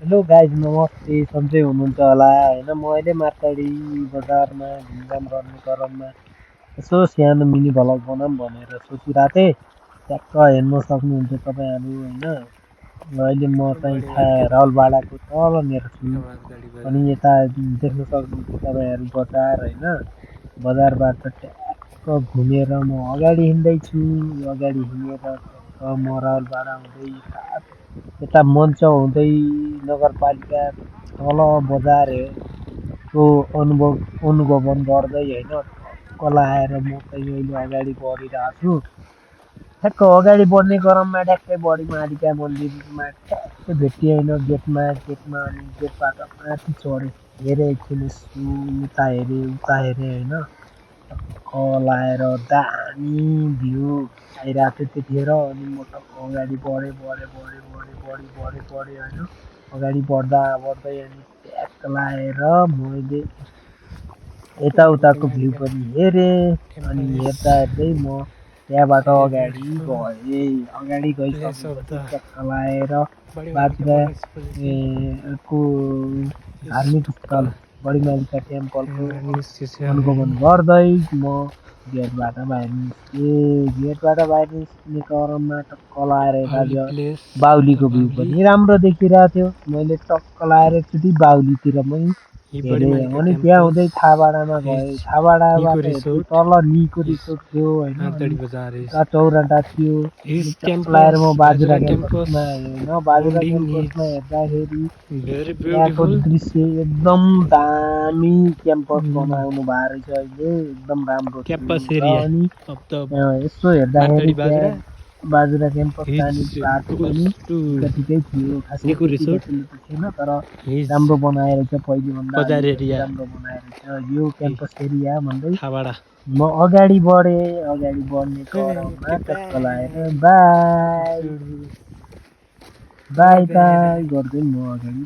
Hello guys नमस्ते सन्चै हुनुहुन्छ होला होइन म अहिले मार्तडी बजारमा घुमघाम गर्ने क्रममा यसो सानो मिनी भ्लग बनाऊँ भनेर सोचिरहेको थिएँ। ट्याक्क हेर्न सक्नुहुन्छ तपाईँहरू होइन अहिले म चाहिँ राउरपाडाको तलनिर छु अनि यता देख्न सक्नुहुन्छ तपाईँहरू बजार होइन बजारबाट ट्याक्क घुमेर म अगाडि हिँड्दैछु। अगाडि हिँडेर टक्क म राउरपाडा हुँदै यता मञ्च हुँदै नगरपालिका तल बजारको अनुभवन गर्दै होइन टक्क लाएर म चाहिँ अहिले अगाडि बढिरहेको छु। ठ्याक्क अगाडि बढ्ने क्रममा ठ्याक्कै बडी मालिका मन्दिरमा ठ्याक्कै भेटिएँ होइन गेटमा अनि गेटबाट माथि चढेँ। हेरेँ एकछिन यसो उता हेरेँ होइन टक्क लाएर दामी भ्यू आइरहेको थियो त्यतिखेर अनि म टक्क अगाडि बढेँ होइन अगाडि बढ्दै अनि ट्याक्क लाएर मैले यताउताको भ्यू पनि हेरेँ अनि हेर्दै म त्यहाँबाट अगाडि गइसकेपछि ट्याक्क लाएर बाजुराको धार्मिक स्थल बडीमालिका टेम्पलको अनुभवन गर्दै म गेटबाट बाहिर निस्केँ। गेटबाट बाहिर निस्किने क्रममा टक्क लाएर यता बाहुलीको भ्यू पनि राम्रो देखिरहेको थियो। मैले टक्क लाएर एकचोटि बाहुलीतिर पनि हेरेँ अनि त्यहाँ हुँदै थाबाडामा गएँ। थाबाडाबाट हेर्दै तल निको रिसोर्ट थियो होइन उता चौराटा थियो। टक्क लाएर म बाजुरा क्याम्पसमा आएँ होइन बाजुरा क्याम्पसमा हेर्दाखेरि त्यहाँको दृश्य एकदम दामी क्याम्पस बनाउनु भएको रहेछ अहिले एकदम राम्रो थियो अनि यसो हेर्दाखेरि त्यहाँ बाजुरा क्याम्पस जाने बाटो पनि जतिकै थियो खासै फेसिलिटी थिएन तर राम्रो बनाएर चाहिँ पहिलेभन्दा राम्रो बनाएर रहेछ यो क्याम्पस एरिया भन्दै म अगाडि बढ्ने क्रममा टक्क लाएर बाई बाई बाई गर्दै म अगाडि